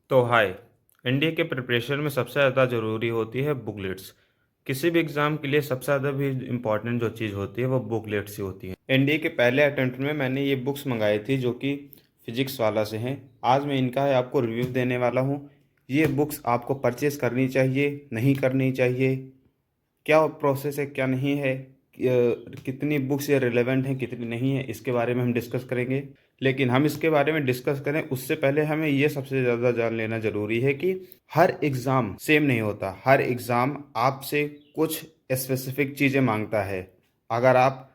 तो हाय। एनडीए के प्रिपरेशन में सबसे ज़्यादा ज़रूरी होती है बुकलेट्स। किसी भी एग्ज़ाम के लिए सबसे ज़्यादा भी इम्पॉर्टेंट जो चीज़ होती है वो बुकलेट्स ही होती है। एनडीए के पहले अटेम्प्ट में मैंने ये बुक्स मंगाई थी जो कि फ़िज़िक्स वाला से हैं। आज मैं इनका आपको रिव्यू देने वाला हूँ। ये बुक्स आपको परचेज़ करनी चाहिए, नहीं करनी चाहिए, क्या प्रोसेस है क्या नहीं है, कितनी बुक्स ये रिलेवेंट हैं कितनी नहीं है, इसके बारे में हम डिस्कस करेंगे। लेकिन हम इसके बारे में डिस्कस करें उससे पहले हमें ये सबसे ज़्यादा जान लेना ज़रूरी है कि हर एग्ज़ाम सेम नहीं होता। हर एग्ज़ाम आपसे कुछ स्पेसिफिक चीज़ें मांगता है। अगर आप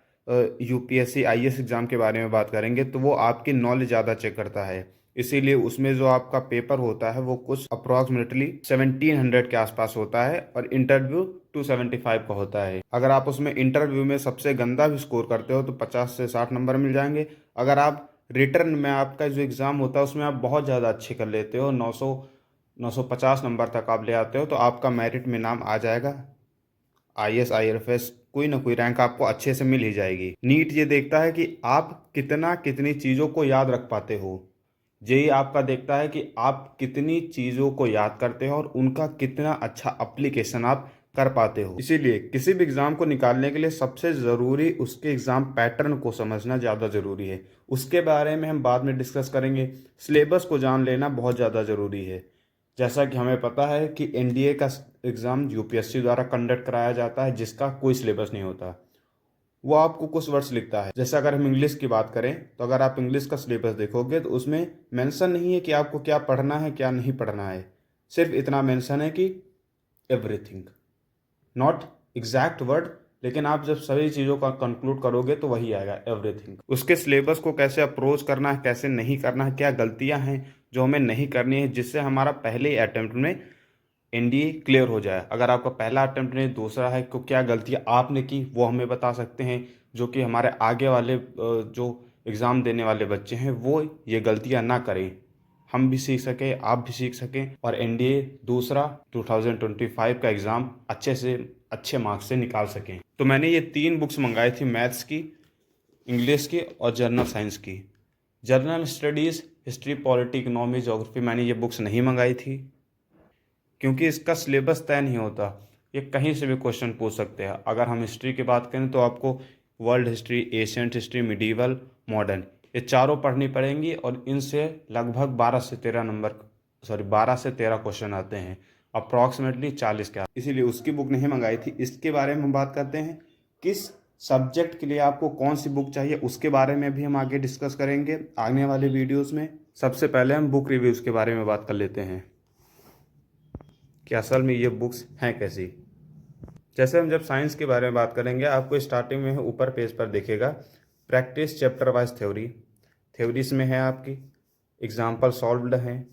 यूपीएससी आईएएस एग्ज़ाम के बारे में बात करेंगे तो वो आपकी नॉलेज ज़्यादा चेक करता है। इसीलिए उसमें जो आपका पेपर होता है वो कुछ अप्रॉक्सीमेटली 1700 के आसपास होता है और इंटरव्यू 275 का होता है। अगर आप उसमें इंटरव्यू में सबसे गंदा भी स्कोर करते हो तो 50 से 60 नंबर मिल जाएंगे। अगर आप रिटर्न में आपका जो एग्ज़ाम होता है उसमें आप बहुत ज़्यादा अच्छे कर लेते हो, 950 नंबर तक आप ले आते हो, तो आपका मेरिट में नाम आ जाएगा। आईएएस आईआरएस कोई ना कोई रैंक आपको अच्छे से मिल ही जाएगी। नीट ये देखता है कि आप कितनी चीज़ों को याद रख पाते हो। जेई आपका देखता है कि आप कितनी चीज़ों को याद करते हो और उनका कितना अच्छा अप्लीकेशन आप कर पाते हो। इसीलिए किसी भी एग्ज़ाम को निकालने के लिए सबसे ज़रूरी उसके एग्ज़ाम पैटर्न को समझना ज़्यादा ज़रूरी है। उसके बारे में हम बाद में डिस्कस करेंगे। सिलेबस को जान लेना बहुत ज़्यादा ज़रूरी है। जैसा कि हमें पता है कि एनडीए का एग्ज़ाम यूपीएससी द्वारा कंडक्ट कराया जाता है जिसका कोई सिलेबस नहीं होता। वो आपको कुछ वर्ड्स लिखता है। जैसे अगर हम इंग्लिश की बात करें तो अगर आप इंग्लिश का सिलेबस देखोगे तो उसमें मेंशन नहीं है कि आपको क्या पढ़ना है क्या नहीं पढ़ना है। सिर्फ इतना मेंशन है कि एवरीथिंग, नॉट एग्जैक्ट वर्ड, लेकिन आप जब सभी चीज़ों का कंक्लूड करोगे तो वही आएगा एवरीथिंग। उसके सिलेबस को कैसे अप्रोच करना है, कैसे नहीं करना है, क्या गलतियां हैं जो हमें नहीं करनी है, जिससे हमारा पहले अटेम्प्ट में एनडीए क्लियर हो जाए। अगर आपका पहला अटेम्प्ट नहीं दूसरा है तो क्या गलतियाँ आपने की वो हमें बता सकते हैं, जो कि हमारे आगे वाले जो एग्ज़ाम देने वाले बच्चे हैं वो ये गलतियाँ ना करें। हम भी सीख सकें, आप भी सीख सकें और एनडीए दूसरा 2025 का एग्ज़ाम अच्छे से अच्छे मार्क्स से निकाल सकें। तो मैंने ये 3 बुक्स मंगाई थी, मैथ्स की, इंग्लिश की और जनरल साइंस की। General studies, history, polity, economy, geography मैंने ये बुक्स नहीं मंगाई थी क्योंकि इसका सिलेबस तय नहीं होता। ये कहीं से भी क्वेश्चन पूछ सकते हैं। अगर हम हिस्ट्री की बात करें तो आपको world history, ancient history, medieval, modern, ये चारों पढ़नी पड़ेंगी और इनसे लगभग 12 से 13 क्वेश्चन आते हैं, अप्रॉक्सीमेटली 40 के। इसीलिए उसकी बुक नहीं मंगाई थी। इसके बारे में हम बात करते हैं किस सब्जेक्ट के लिए आपको कौन सी बुक चाहिए, उसके बारे में भी हम आगे डिस्कस करेंगे आने वाले वीडियोज़ में। सबसे पहले हम बुक रिव्यूज़ के बारे में बात कर लेते हैं कि असल में ये बुक्स हैं कैसी। जैसे हम जब साइंस के बारे में बात करेंगे आपको स्टार्टिंग में ऊपर पेज पर दिखेगा practice chapter wise theory. Theories में है आपकी एग्जाम्पल सॉल्व्ड हैं,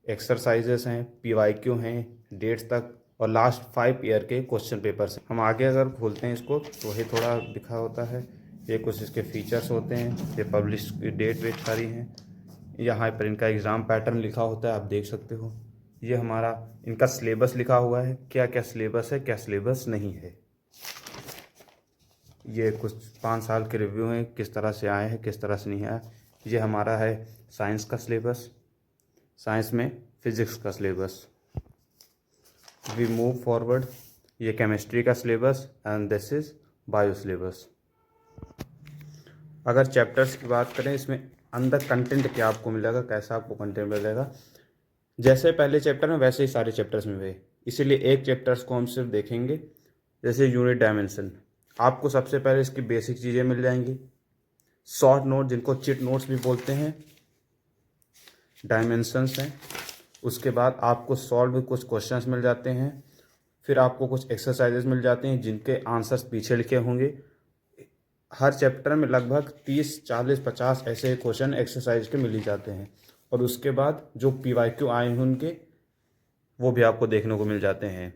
एक्सरसाइजेस हैं, पीवाईक्यू हैं, डेट्स तक और लास्ट 5 ईयर के क्वेश्चन पेपर्स हैं। हम आगे अगर खोलते हैं इसको तो वही थोड़ा दिखा होता है। ये कुछ इसके फीचर्स होते हैं, ये पब्लिश डेट वेट सारी हैं। यहाँ पर इनका एग्ज़ाम पैटर्न लिखा होता है, आप देख सकते हो। ये हमारा इनका सिलेबस लिखा हुआ है, क्या क्या सिलेबस है क्या सिलेबस नहीं है। ये कुछ 5 साल के रिव्यू हैं, किस तरह से आए हैं किस तरह से नहीं आया। ये हमारा है साइंस का सिलेबस, साइंस में फिजिक्स का सिलेबस। वी मूव फॉरवर्ड, ये केमिस्ट्री का syllabus and this is bio syllabus. अगर चैप्टर्स की बात करें इसमें अंदर कंटेंट क्या आपको मिलेगा, कैसा आपको कंटेंट मिलेगा, जैसे पहले चैप्टर में वैसे ही सारे चैप्टर्स में हुए। इसीलिए एक चैप्टर्स को हम सिर्फ देखेंगे। जैसे यूनिट डायमेंशन, आपको सबसे पहले इसकी बेसिक चीज़ें मिल जाएंगी। शॉर्ट नोट जिनको चिट नोट्स भी बोलते हैं, डायमेंशंस हैं। उसके बाद आपको सॉल्व कुछ क्वेश्चंस मिल जाते हैं, फिर आपको कुछ एक्सरसाइजेज मिल जाते हैं जिनके आंसर्स पीछे लिखे होंगे। हर चैप्टर में लगभग 30, 40, 50 ऐसे क्वेश्चन एक्सरसाइज के मिल ही जाते हैं। और उसके बाद जो पीवाईक्यू आए हैं उनके वो भी आपको देखने को मिल जाते हैं।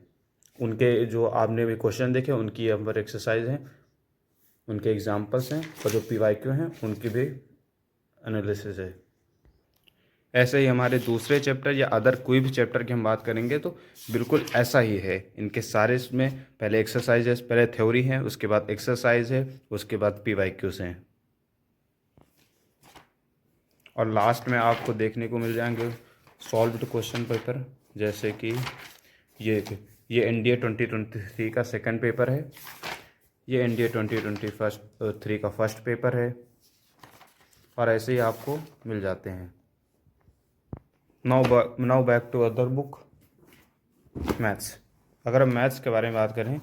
उनके जो आपने भी क्वेश्चन देखे उनकी यहाँ पर एक्सरसाइज हैं, उनके एग्जांपल्स हैं और जो पीवाईक्यू हैं उनकी भी एनालिसिस है। ऐसे ही हमारे दूसरे चैप्टर या अदर कोई भी चैप्टर की हम बात करेंगे तो बिल्कुल ऐसा ही है। इनके सारे इसमें पहले एक्सरसाइजेस, पहले थ्योरी है, उसके बाद एक्सरसाइज है, उसके बाद पीवाईक्यूज हैं और लास्ट में आपको देखने को मिल जाएंगे सॉल्व्ड क्वेश्चन पेपर, जैसे कि ये NDA 2023 का सेकंड पेपर है, ये NDA 2023 का फर्स्ट पेपर है, और ऐसे ही आपको मिल जाते हैं। Now back to other book, maths. अगर हम मैथ्स के बारे में बात करें,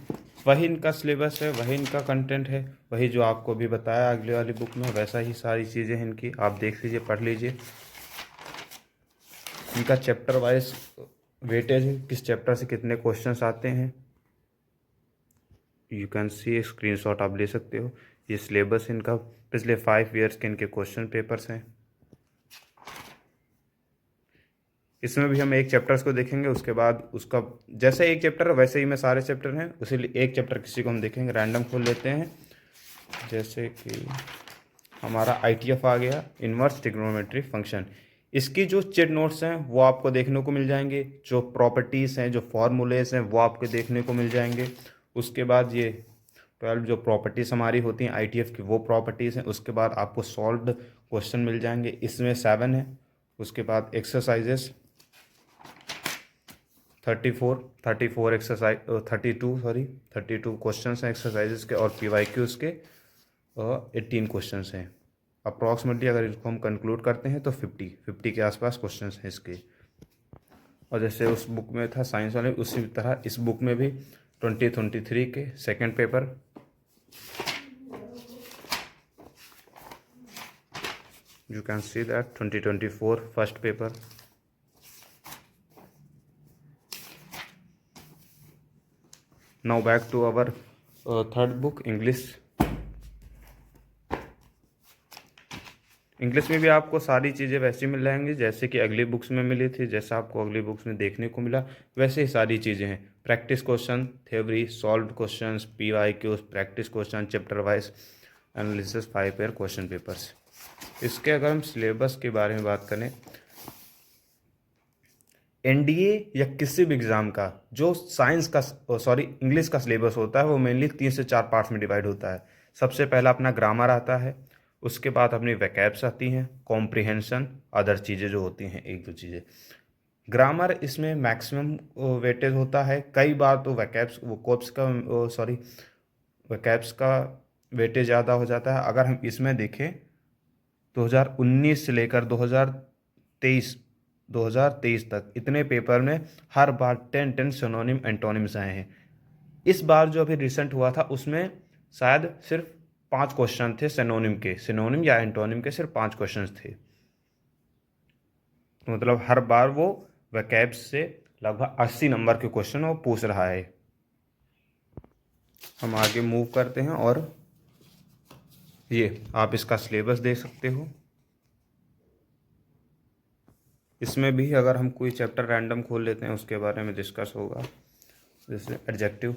वही इनका सिलेबस है, वही इनका कंटेंट है, वही जो आपको भी बताया अगले वाली बुक में, वैसा ही सारी चीज़ें हैं इनकी। आप देख लीजिए, पढ़ लीजिए। इनका चैप्टर वाइज वेटेज है, किस चैप्टर से कितने क्वेश्चंस आते हैं। यू कैन सी, स्क्रीनशॉट आप ले सकते हो। ये सिलेबस इनका पिछले 5 ईयर्स के इनके क्वेश्चन पेपर्स हैं। इसमें भी हम एक चैप्टर्स को देखेंगे, उसके बाद उसका जैसे एक चैप्टर है वैसे ही में सारे चैप्टर हैं, उसीलिए एक चैप्टर किसी को हम देखेंगे। रैंडम खोल लेते हैं, जैसे कि हमारा ITF आ गया, इन्वर्स ट्रिग्नोमेट्री फंक्शन। इसकी जो चिट नोट्स हैं वो आपको देखने को मिल जाएंगे, जो प्रॉपर्टीज़ हैं, जो फॉर्मूलेस हैं वो आपको देखने को मिल जाएंगे। उसके बाद ये 12 जो प्रॉपर्टीज़ हमारी होती हैं ITF की, वो प्रॉपर्टीज़ हैं। उसके बाद आपको सॉल्व्ड क्वेश्चन मिल जाएंगे, इसमें 7 है। उसके बाद एक्सरसाइजेस 34 एक्सरसाइज 32 क्वेश्चन हैं एक्सरसाइजेस के, और PYQs के 18 क्वेश्चन हैं अप्रॉक्सीमेटली। अगर इसको हम कंक्लूड करते हैं तो 50 के आसपास क्वेश्चन हैं इसके। और जैसे उस बुक में था साइंस वाले, उसी तरह इस बुक में भी 2023 के second paper, you can see that 2024 first paper. Now back to our third book, English में भी आपको सारी चीज़ें वैसी मिल जाएंगी जैसे कि अगली बुक्स में मिली थी। जैसा आपको अगली बुक्स में देखने को मिला वैसे ही सारी चीज़ें हैं। Practice question, theory, solved questions, PYQs, practice question, chapter wise analysis, 5 year question papers. इसके अगर हम सिलेबस के बारे में बात करें, NDA या किसी भी एग्ज़ाम का जो इंग्लिश का सिलेबस होता है वो मेनली 3 से 4 पार्ट्स में डिवाइड होता है। सबसे पहला अपना ग्रामर आता है, उसके बाद अपनी वैकेब्स आती हैं, कॉम्प्रिहेंशन, अदर चीज़ें जो होती हैं 1-2 चीज़ें। ग्रामर इसमें मैक्सिमम वेटेज होता है, कई बार तो वैकेब्स का वेटेज ज़्यादा हो जाता है। अगर हम इसमें देखें 2019 से लेकर 2023 तक इतने पेपर में हर बार 10 सिनोनिम एंटोनिम्स आए हैं। इस बार जो अभी रिसेंट हुआ था उसमें शायद सिर्फ 5 क्वेश्चन थे सिनोनिम या एंटोनिम के सिर्फ 5 क्वेश्चन थे। तो मतलब हर बार वो वैकेब्स से लगभग 80 नंबर के क्वेश्चन वो पूछ रहा है। हम आगे मूव करते हैं और ये आप इसका सिलेबस देख सकते हो। इसमें भी अगर हम कोई चैप्टर रैंडम खोल लेते हैं उसके बारे में डिस्कस होगा। जैसे एडजेक्टिव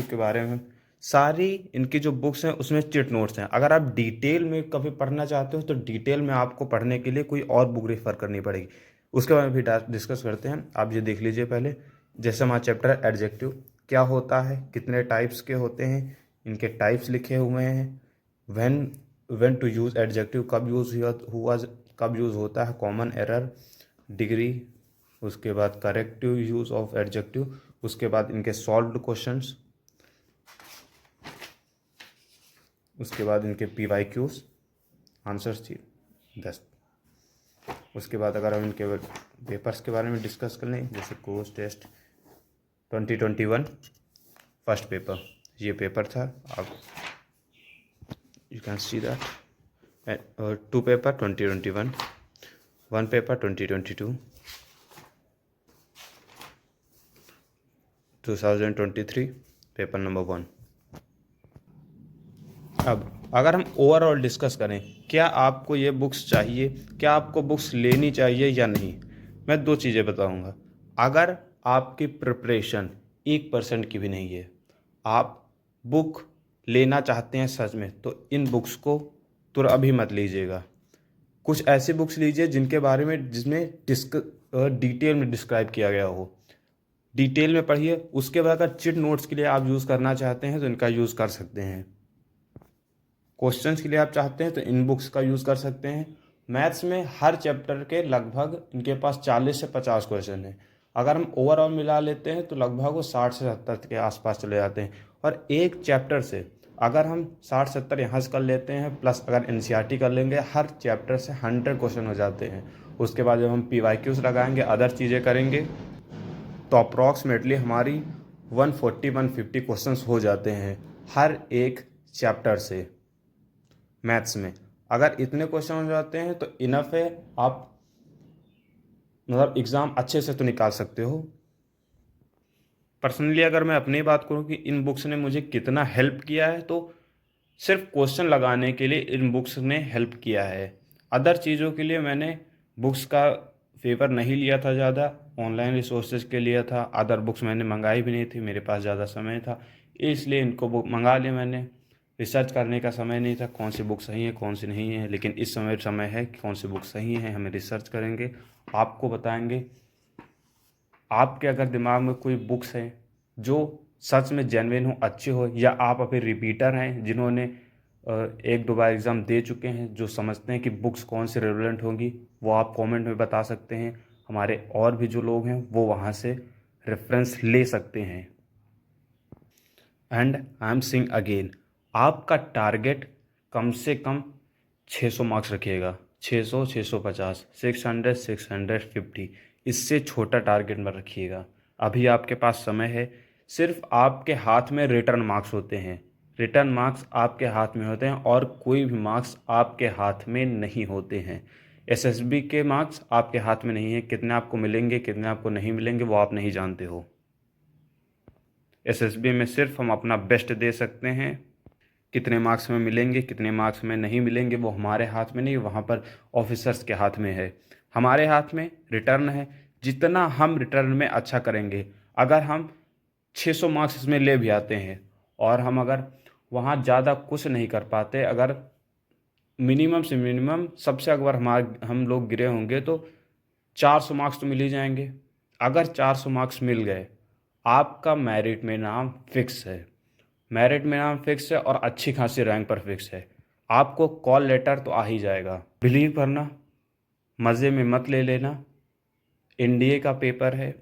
के बारे में सारी इनकी जो बुक्स हैं उसमें चिट नोट्स हैं। अगर आप डिटेल में कभी पढ़ना चाहते हो तो डिटेल में आपको पढ़ने के लिए कोई और बुक रेफर करनी पड़ेगी, उसके बारे में भी डिस्कस करते हैं। आप ये देख लीजिए पहले, जैसे हमारा चैप्टर है एडजेक्टिव, क्या होता है, कितने टाइप्स के होते हैं, इनके टाइप्स लिखे हुए हैं, व्हेन टू यूज़ एडजेक्टिव, कब यूज़ होता है, कॉमन एरर, डिग्री, उसके बाद करेक्टिव यूज़ ऑफ एडजेक्टिव, उसके बाद इनके सॉल्व्ड क्वेश्चंस, उसके बाद इनके PYQs आंसर्स थी 10। उसके बाद अगर हम इनके पेपर्स के बारे में डिस्कस कर लें, जैसे कोर्स टेस्ट 2021 फर्स्ट पेपर, ये पेपर था। आप you can see that 2 paper 2021, 1 paper 2022, 2023 paper number 1। अब अगर हम ओवरऑल डिस्कस करें, क्या आपको ये बुक्स चाहिए, क्या आपको बुक्स लेनी चाहिए या नहीं, मैं 2 चीज़ें बताऊंगा। अगर आपकी प्रिपरेशन 1% की भी नहीं है, आप बुक लेना चाहते हैं सच में, तो इन बुक्स को तुरंत अभी मत लीजिएगा। कुछ ऐसी बुक्स लीजिए जिसमें डिटेल में डिस्क्राइब किया गया हो, डिटेल में पढ़िए। उसके बाद अगर चिट नोट्स के लिए आप यूज़ करना चाहते हैं तो इनका यूज़ कर सकते हैं। क्वेश्चंस के लिए आप चाहते हैं तो इन बुक्स का यूज़ कर सकते हैं। मैथ्स में हर चैप्टर के लगभग इनके पास 40 से 50 क्वेश्चन है। अगर हम ओवरऑल मिला लेते हैं तो लगभग वो 60 से 70 के आसपास चले जाते हैं। और एक चैप्टर से अगर हम 60-70 यहाँ से कर लेते हैं, प्लस अगर एनसीईआरटी कर लेंगे, हर चैप्टर से 100 क्वेश्चन हो जाते हैं। उसके बाद जब हम पीवाईक्यूज लगाएंगे, अदर चीज़ें करेंगे, तो अप्रॉक्सीमेटली हमारी 140-150 क्वेश्चंस हो जाते हैं हर एक चैप्टर से। मैथ्स में अगर इतने क्वेश्चन हो जाते हैं तो इनफ है, आप मतलब एग्ज़ाम अच्छे से तो निकाल सकते हो। पर्सनली अगर मैं अपनी बात करूं कि इन बुक्स ने मुझे कितना हेल्प किया है, तो सिर्फ क्वेश्चन लगाने के लिए इन बुक्स ने हेल्प किया है। अदर चीज़ों के लिए मैंने बुक्स का फेवर नहीं लिया था ज़्यादा, ऑनलाइन रिसोर्सेज के लिया था। अदर बुक्स मैंने मंगाई भी नहीं थी, मेरे पास ज़्यादा समय था, इसलिए इनको बुक मंगा लिया मैंने। रिसर्च करने का समय नहीं था कौन सी बुक सही है कौन सी नहीं है, लेकिन इस समय है कि कौन सी बुक सही है, हमें रिसर्च करेंगे, आपको बताएंगे। आपके अगर दिमाग में कोई बुक्स हैं जो सच में जेन्युइन हो, अच्छे हो, या आप अभी रिपीटर हैं जिन्होंने एक दो बार एग्ज़ाम दे चुके हैं, जो समझते हैं कि बुक्स कौन सी रेलेवेंट होंगी, वो आप कमेंट में बता सकते हैं। हमारे और भी जो लोग हैं वो वहाँ से रेफरेंस ले सकते हैं। And I am saying again, आपका टारगेट कम से कम 600 मार्क्स रखिएगा। 600, 650, 600, 650, इससे छोटा टारगेट मत रखिएगा। अभी आपके पास समय है। सिर्फ आपके हाथ में रिटर्न मार्क्स होते हैं, रिटर्न मार्क्स आपके हाथ में होते हैं, और कोई भी मार्क्स आपके हाथ में नहीं होते हैं। एसएसबी के मार्क्स आपके हाथ में नहीं है, कितने आपको मिलेंगे कितने आपको नहीं मिलेंगे वो आप नहीं जानते हो। एसएसबी में सिर्फ हम अपना बेस्ट दे सकते हैं, कितने मार्क्स में मिलेंगे कितने मार्क्स में नहीं मिलेंगे वो हमारे हाथ में नहीं, वहाँ पर ऑफिसर्स के हाथ में है। हमारे हाथ में रिटर्न है, जितना हम रिटर्न में अच्छा करेंगे। अगर हम 600 मार्क्स इसमें ले भी आते हैं और हम अगर वहाँ ज़्यादा कुछ नहीं कर पाते, अगर मिनिमम से मिनिमम सबसे अगर हम लोग गिरे होंगे तो 400 मार्क्स तो मिल ही जाएंगे। अगर 400 मार्क्स मिल गए, आपका मेरिट में नाम फिक्स है। मेरिट में नाम फिक्स है और अच्छी खासी रैंक पर फिक्स है। आपको कॉल लेटर तो आ ही जाएगा। बिलीव करना, मज़े में मत ले लेना। एनडीए का पेपर है,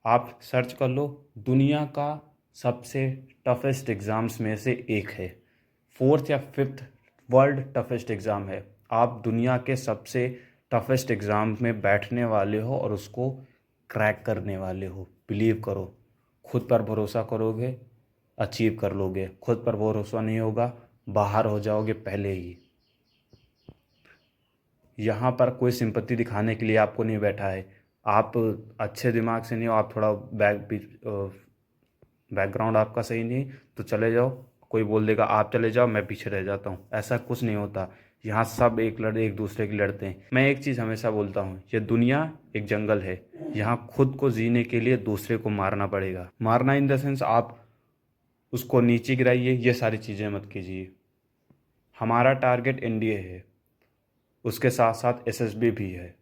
आप सर्च कर लो, दुनिया का सबसे टफेस्ट एग्ज़ाम्स में से एक है। 4th या 5th वर्ल्ड टफेस्ट एग्ज़ाम है। आप दुनिया के सबसे टफेस्ट एग्ज़ाम में बैठने वाले हो और उसको क्रैक करने वाले हो। बिलीव करो, खुद पर भरोसा करोगे, अचीव कर लोगे। खुद पर भरोसा नहीं होगा, बाहर हो जाओगे पहले ही। यहाँ पर कोई सिंपत्ति दिखाने के लिए आपको नहीं बैठा है। आप अच्छे दिमाग से नहीं हो, आप थोड़ा बैकग्राउंड आपका सही नहीं, तो चले जाओ। कोई बोल देगा आप चले जाओ मैं पीछे रह जाता हूँ, ऐसा कुछ नहीं होता। यहाँ सब एक दूसरे की लड़ते हैं। मैं एक चीज़ हमेशा बोलता हूँ, ये दुनिया एक जंगल है, यहाँ खुद को जीने के लिए दूसरे को मारना पड़ेगा। मारना इन द सेंस आप उसको नीचे गिराइए, ये सारी चीज़ें मत कीजिए। हमारा टारगेट एनडीए है, उसके साथ साथ एसएसबी भी है।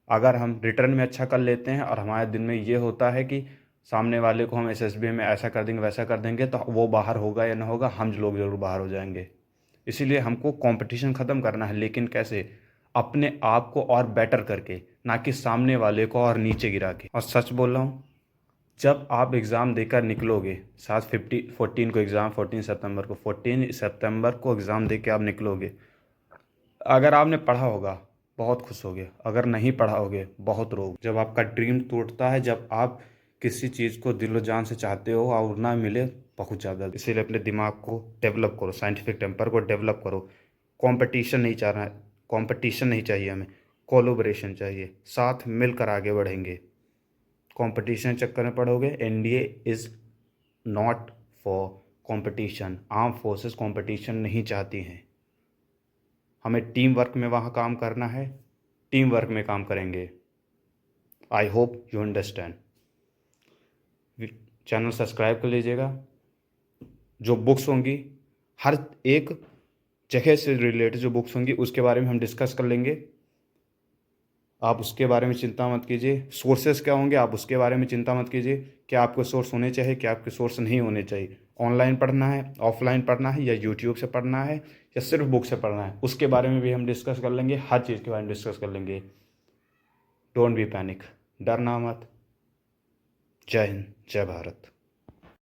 अगर हम रिटर्न में अच्छा कर लेते हैं और हमारे दिन में ये होता है कि सामने वाले को हम एसएसबी में ऐसा कर देंगे वैसा कर देंगे, तो वो बाहर होगा या ना होगा, हम लोग ज़रूर बाहर हो जाएंगे। इसीलिए हमको कंपटीशन ख़त्म करना है, लेकिन कैसे? अपने आप को और बेटर करके, ना कि सामने वाले को और नीचे गिरा के। और सच बोल रहा हूँ, जब आप एग्ज़ाम देकर निकलोगे, 14 को एग्ज़ाम, 14 सितंबर को एग्ज़ाम दे के आप निकलोगे, अगर आपने पढ़ा होगा बहुत खुश होगे, अगर नहीं पढ़ा होगे बहुत रोगे। जब आपका ड्रीम टूटता है, जब आप किसी चीज़ को दिलो जान से चाहते हो और ना मिले, बहुत ज़्यादा। इसीलिए अपने दिमाग को डेवलप करो, साइंटिफिक टेम्पर को डेवलप करो। कंपटीशन नहीं चाह रहा है, कंपटीशन नहीं चाहिए हमें, कोलैबोरेशन चाहिए। साथ मिलकर आगे बढ़ेंगे। कंपटीशन चक्कर में पड़ोगे, NDA is not for competition. Arm forces competition नहीं चाहती हैं। हमें टीम वर्क में वहाँ काम करना है, टीम वर्क में काम करेंगे। I hope you understand. Channel subscribe कर लीजिएगा। जो बुक्स होंगी, हर एक जगह से रिलेटेड जो बुक्स होंगी उसके बारे में हम डिस्कस कर लेंगे। आप उसके बारे में चिंता मत कीजिए। सोर्सेस क्या होंगे आप उसके बारे में चिंता मत कीजिए। क्या आपके सोर्स होने चाहिए, क्या आपके सोर्स नहीं होने चाहिए। ऑनलाइन पढ़ना है, ऑफलाइन पढ़ना है, या यूट्यूब से पढ़ना है, या सिर्फ बुक से पढ़ना है, उसके बारे में भी हम डिस्कस कर लेंगे, हर चीज़ के बारे में डिस्कस कर लेंगे। डोंट बी पैनिक, डरना मत। जय हिंद, जय भारत।